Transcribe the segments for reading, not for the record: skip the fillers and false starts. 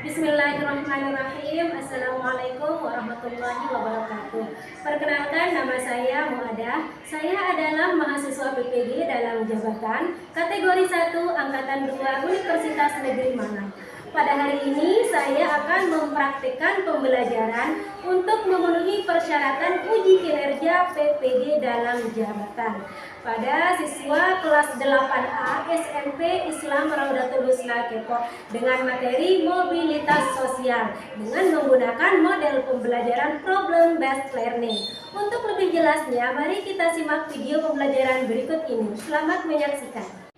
Bismillahirrahmanirrahim. Assalamualaikum warahmatullahi wabarakatuh. Perkenalkan, nama saya Muada. Saya adalah mahasiswa PPG dalam jabatan kategori 1 Angkatan 2 Universitas Negeri Malang. Pada hari ini saya akan mempraktikkan pembelajaran untuk memenuhi persyaratan uji kinerja PPG dalam jabatan pada siswa kelas 8A SMP Islam Raudatul Husna Depok dengan materi mobilitas sosial dengan menggunakan model pembelajaran problem based learning. Untuk lebih jelasnya, mari kita simak video pembelajaran berikut ini. Selamat menyaksikan.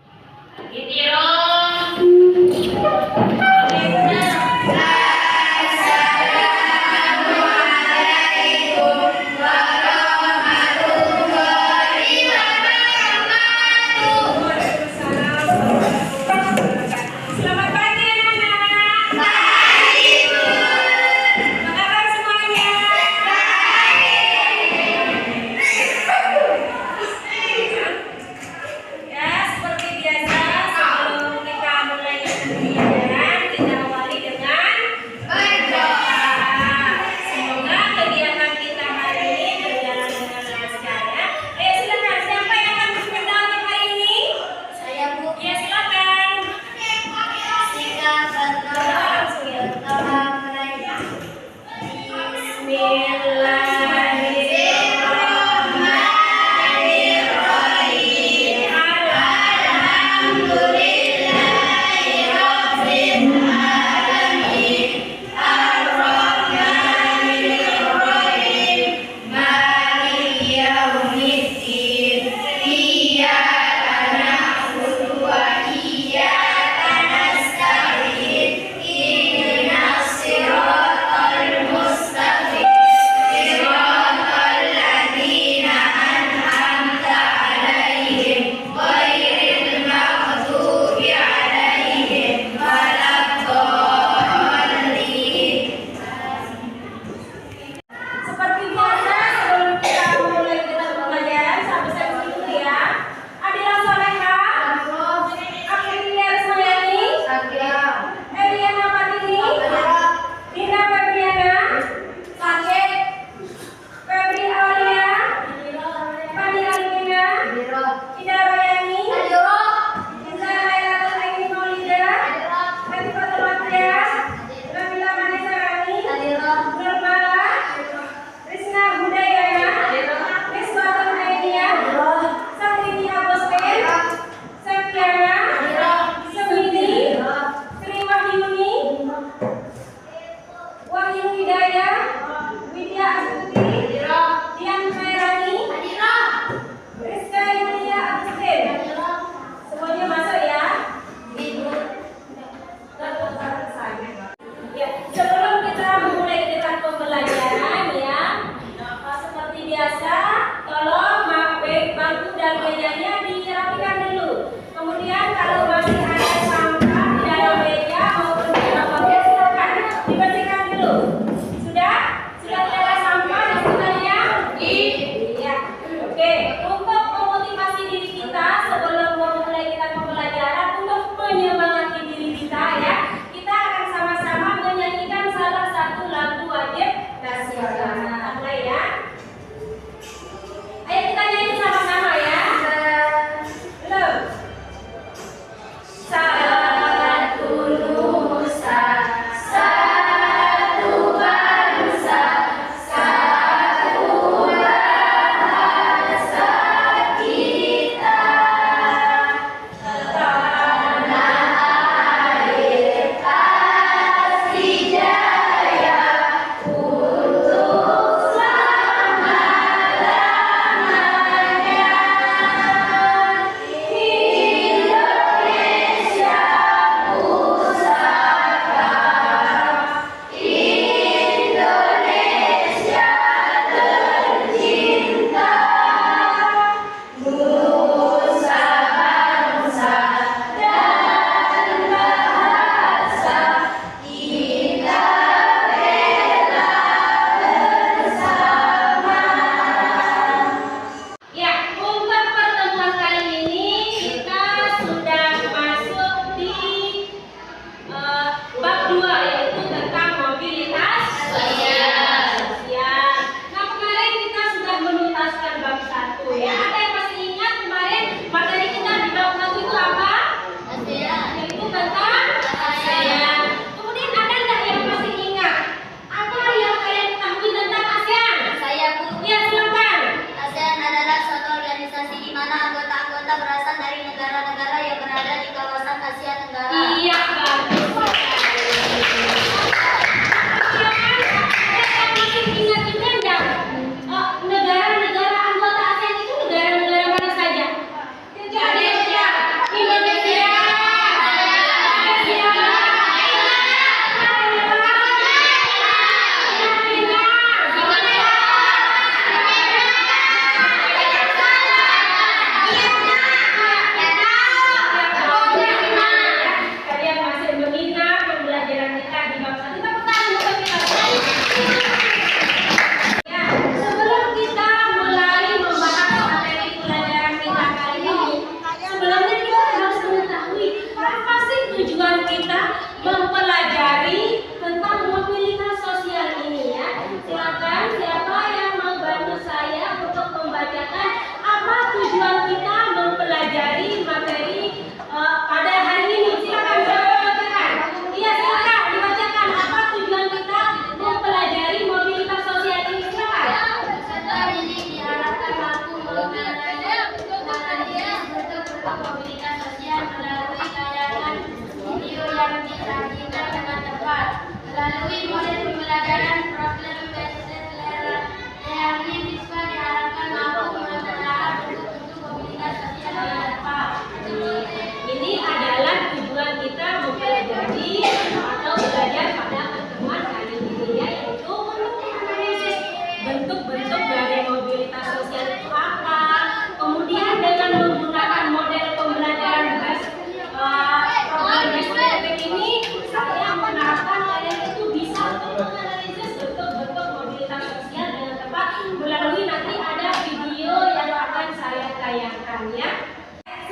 bayangkan ya.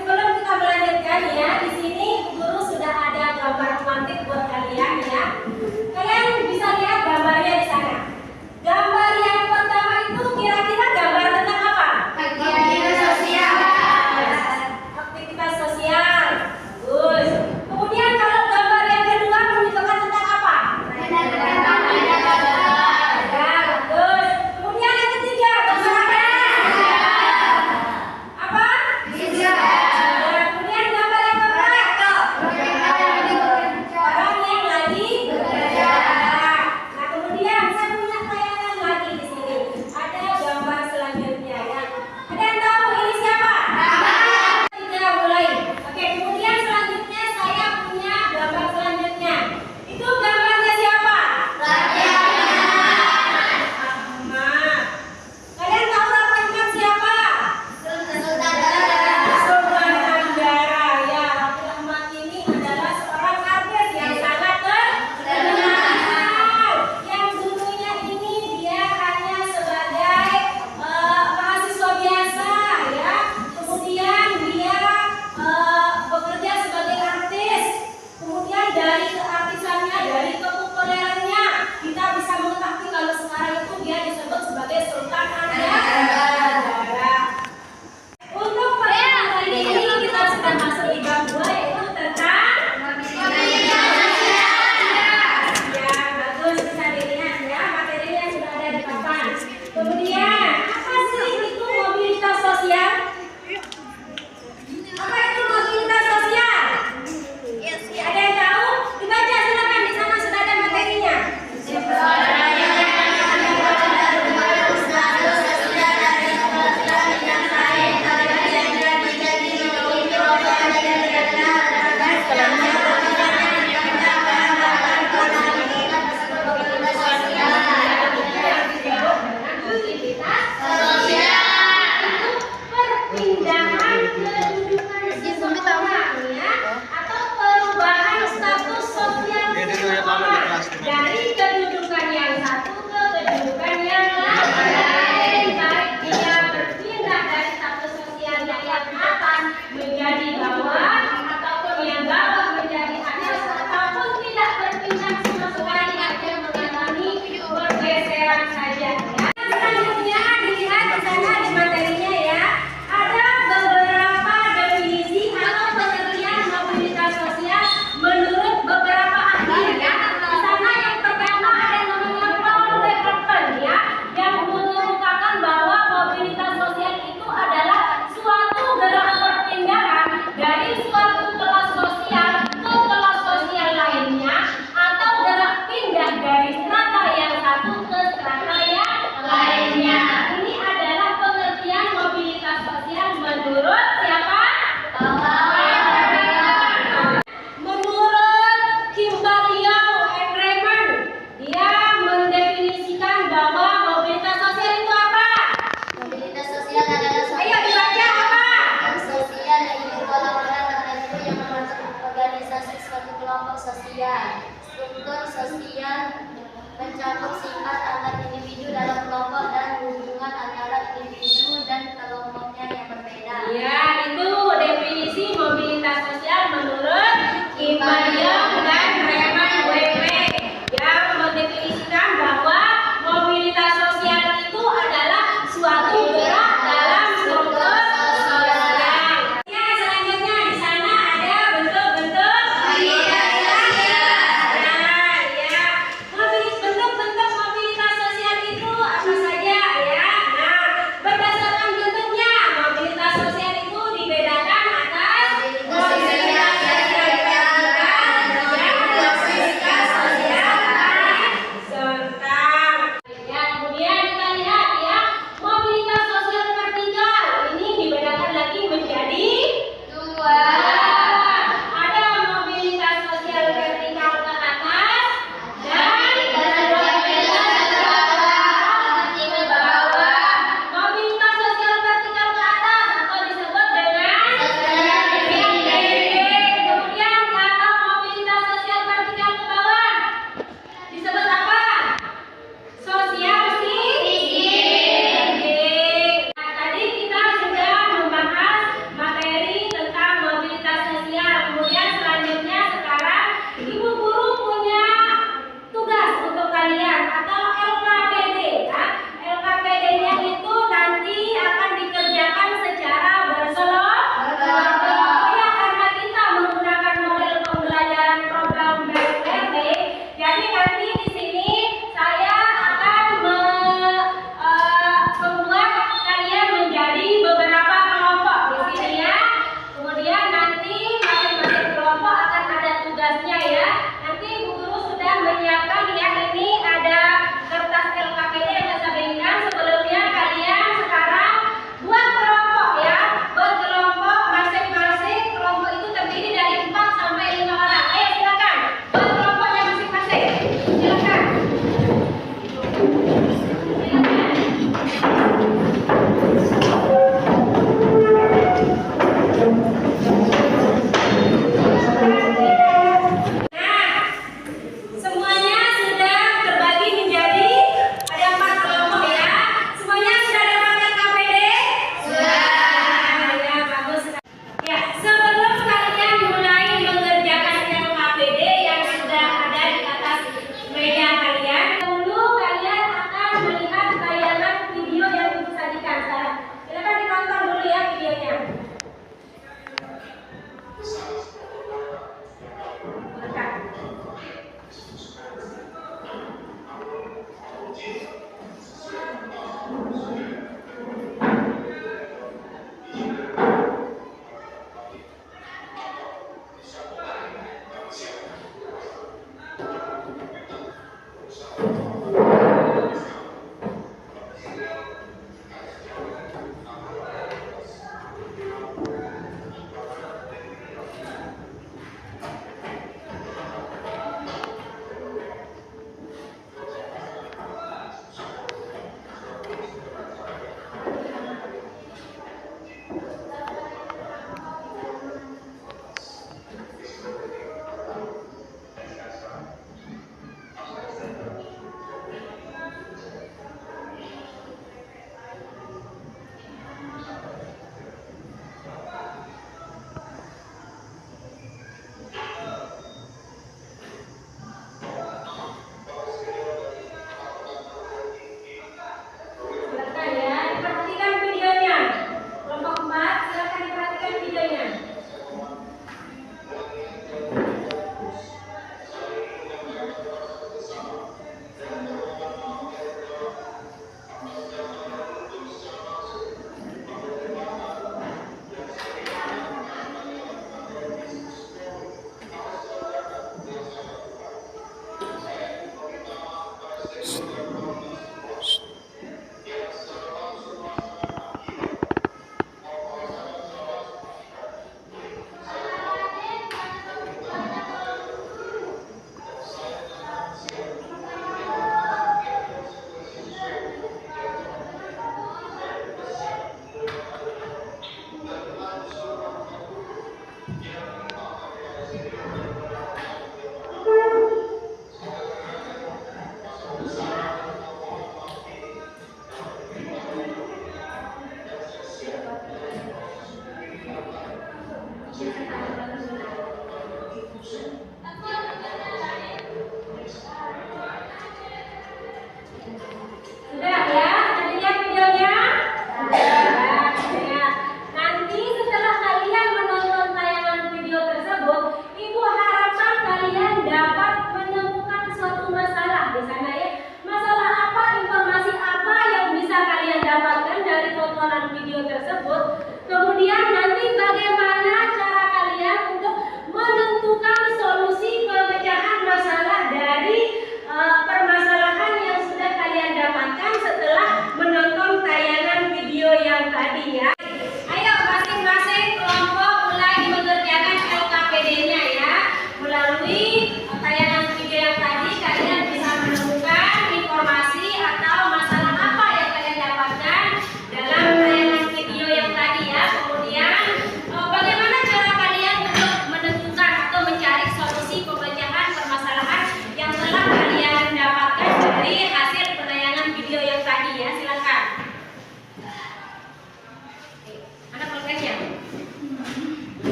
Sebelum kita melanjutkan ya, di sini guru sudah ada gambar pemantik buat kalian ya. Kalian bisa lihat gambarnya di sana. Gambar yang pertama itu kira-kira gambar tentang apa? Aktivitas sosial. Aktivitas sosial. Bagus. Kemudian kalau gambar yang kedua menunjukkan tentang apa? Ya, bagus. Kemudian yang ketiga gambar apa? Apa?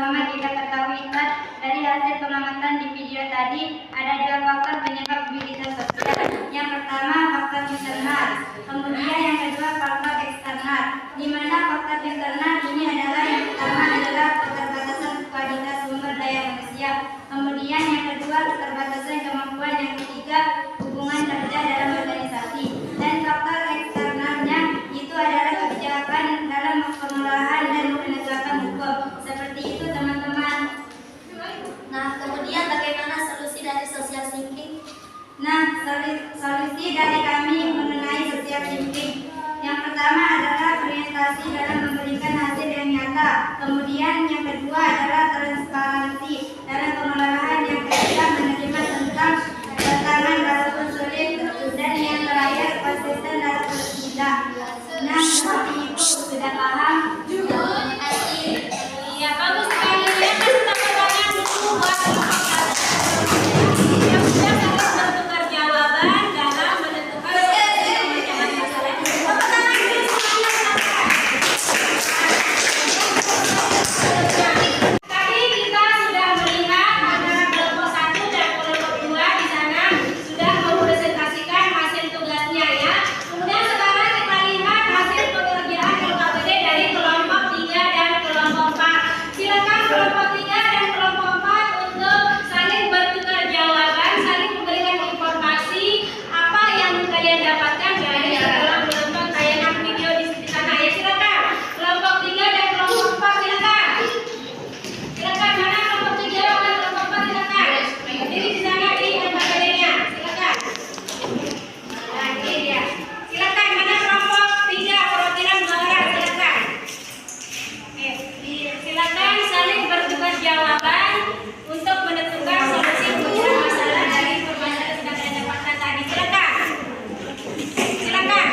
Muhammad tidak ketahui dari hasil pengamatan di video tadi ada 2 faktor penyebab mobilitas sosial. Yang pertama faktor internal, kemudian yang kedua faktor eksternal. Di mana faktor internal ini adalah yang pertama adalah keterbatasan kualitas sumber daya manusia, kemudian yang kedua keterbatasan kemampuan, yang ketiga hubungan kerja dalam organisasi. Dan faktor eksternalnya itu adalah kebijakan dalam pengelolaan dan penegakan hukum. Seperti itu teman-teman. Nah, kemudian bagaimana solusi dari social thinking? Nah, solusi dari kami mengenai social thinking. Yang pertama adalah orientasi dalam memberikan hasil yang nyata. Kemudian yang kedua adalah transparansi dalam pengelolaan. Yang ketiga menerima tentang tantangan walaupun sulit. Dan yang terakhir konsisten dalam bertindak. Nah, seperti itu sudah paham? Terima kasih. Iya, bagus sekali ya. Kasih tepuk tangan dulu buat yang sudah saling bertukar jawaban dalam menentukan solusi pemecahan masalah. Tepuk tangan dulu semuanya. Tadi kita sudah melihat antara kelompok 1 dan kelompok 2 di sana sudah mempresentasikan hasil tugasnya ya. Kemudian sekarang kita lihat hasil pekerjaan LKPD dari kelompok 3 dan kelompok 4. Silakan kelompok 3 dan kelompok 4 untuk saling bertukar jawaban, saling memberikan informasi apa yang kalian dapatkan dari dalam menonton tayangan video di sana ya. Silakan kelompok 3 dan kelompok 4 silakan. Silakan mana kelompok 3 dan kelompok 4 silakan. Berdiri di sana di LKPD-nya. Silakan. Nah, ini dia. Silakan mana kelompok 3 perwakilan 2 orang silakan. Oke, silakan saling bertukar jawaban untuk menentukan solusi pemecahan masalah dari permasalahan yang sudah kalian dapatkan tadi. Silakan. Silakan.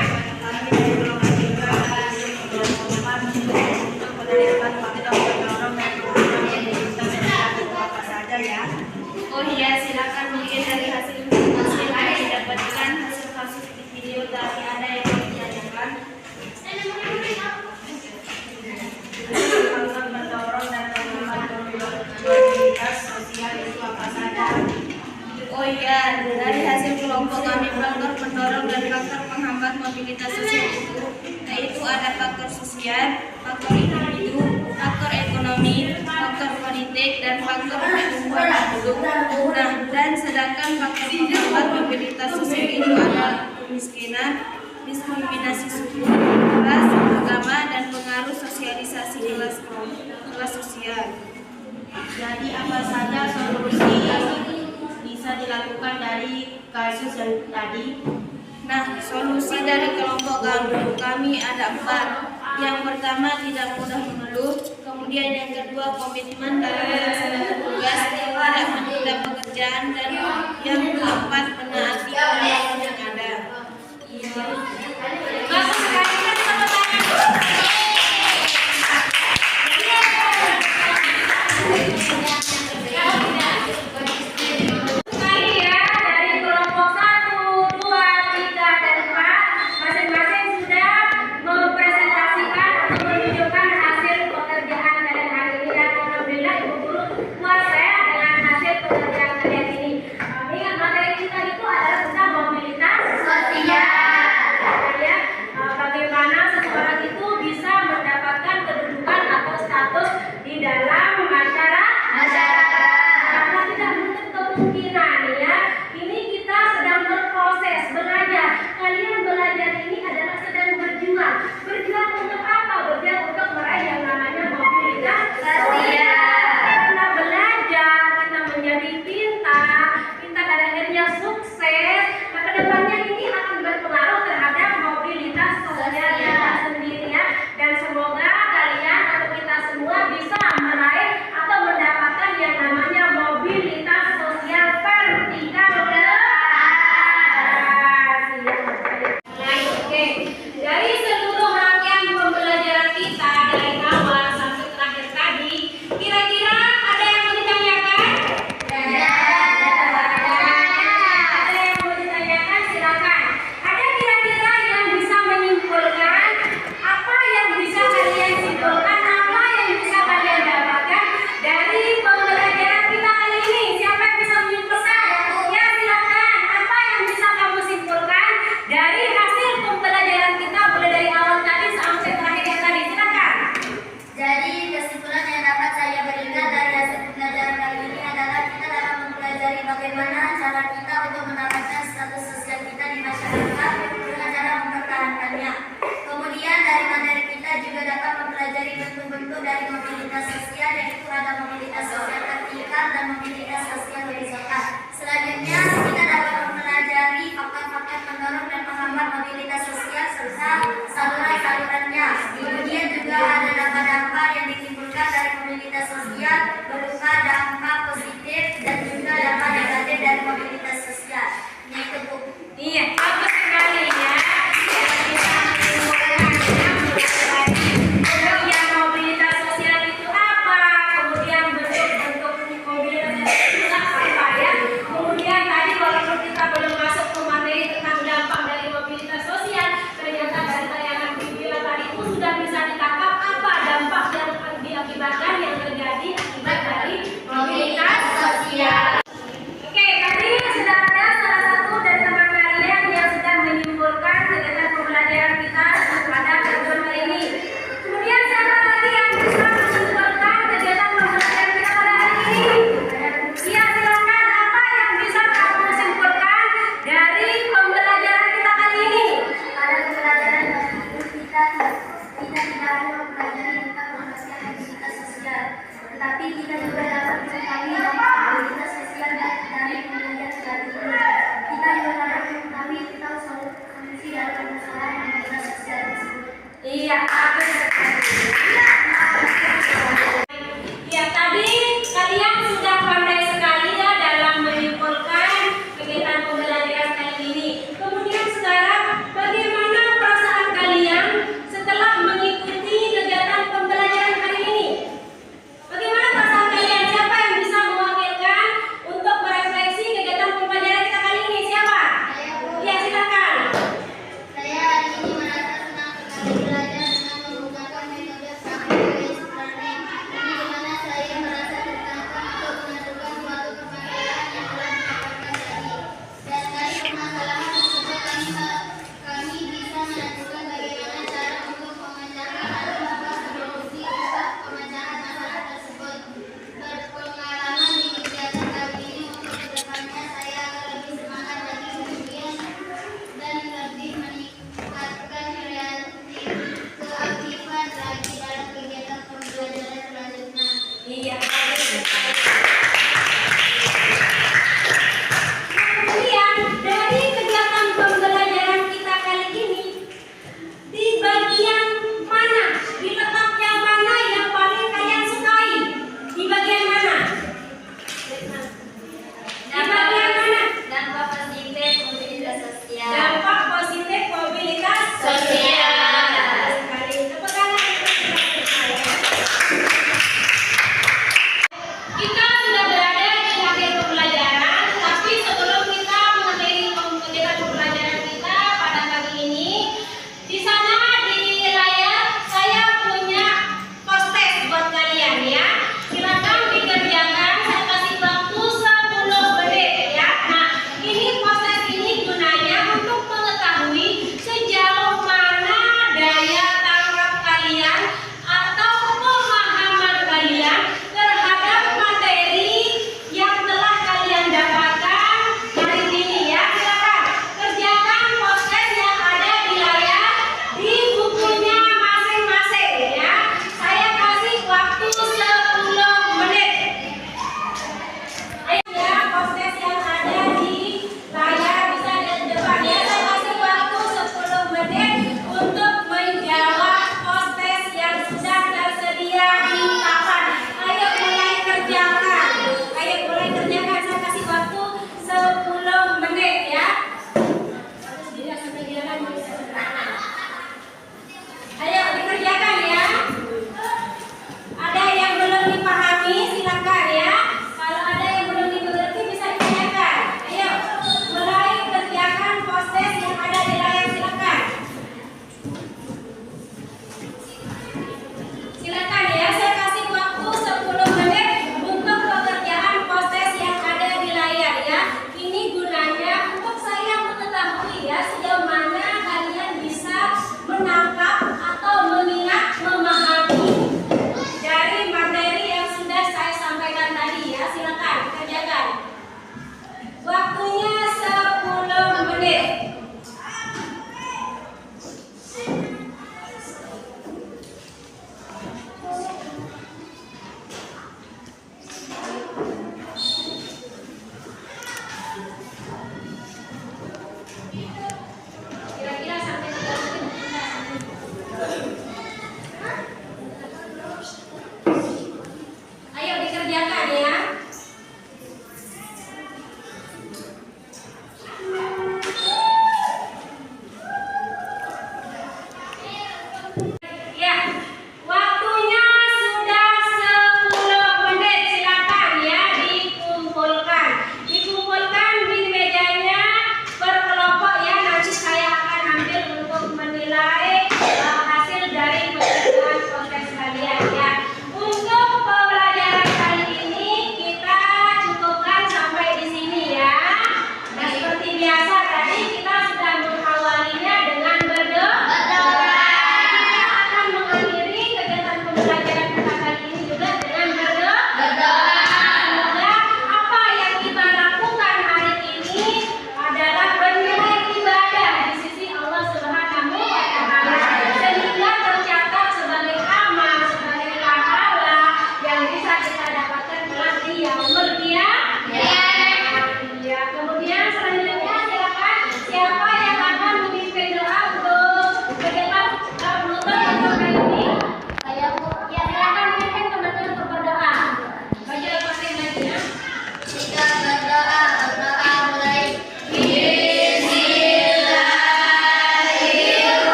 Oh iya, silakan mungkin dari hasil yang didapatkan hasil kasus di video tadi ada yang mau ditanyakan. Faktor mendorong dan menghambat mobilitas sosial itu apa saja? Oh iya, dari hasil kelompok kami faktor pendorong dan faktor penghambat mobilitas sosial itu yaitu ada faktor sosial, faktor individu, faktor ekonomi, faktor politik, dan faktor pertumbuhan penduduk. Nah, dan sedangkan faktor penghambat mobilitas sosial itu adalah kemiskinan, diskriminasi suku, ras, agama, dan pengaruh sosialisasi kelas sosial. Jadi apa saja solusi yang bisa dilakukan dari kasus yang tadi? Nah, solusi dari kelompok kami ada 4. Yang pertama tidak mudah mengeluh, kemudian yang kedua komitmen dalam melaksanakan tugas, tidak menunda pekerjaan, dan yang keempat menaati aturan yang ada. Bagus sekali, kasih tepuk tangan. Sekali ya, dari kelompok 1, 2, 3, dan 4 masing-masing sudah mempresentasikan atau menunjukkan hasil pekerjaan kalian hari ini, dan alhamdulillah ibu guru puas ya dengan hasil pekerjaan kalian ini. Ingat materi kita itu adalah tentang mobilitas sosial. Ya, mobilitas sosial serta saluran-salurannya. Kemudian juga ada dampak-dampak yang ditimbulkan dari mobilitas sosial berupa dampak positif dan juga dampak negatif dari mobilitas sosial. Yaitu Bu. Iya, bagus sekali ya. Kemudian mobilitas sosial itu apa? Kemudian bentuk-bentuk mobilitas sosial itu apa ya? Kemudian tadi walaupun kita belum masuk ke materi tentang dampak dari mobilitas sosial, ternyata dari tayangan video tadi itu sudah bisa ditangkap apa dampak yang diakibatkan yang terjadi akibat dari mobilitas sosial. Oke, tadi sudah ada salah satu dari teman kalian yang sudah menyimpulkan kegiatan pembelajaran kita pada pertemuan hari ini. Kemudian siapa lagi yang bisa menyimpulkan kegiatan pembelajaran kita pada hari ini? Iya, silakan. Apa yang bisa kamu simpulkan dari pembelajaran kita kali ini? Pada pembelajaran kali ini kita tidak hanya mempelajari tentang berbagai aktivitas sosial, tetapi kita juga dapat mengetahui dampak mobilitas sosial dari pembelajaran kali ini. Kita juga dapat mengetahui tentang solusi dari permasalahan mobilitas sosial tersebut. Iya, bagus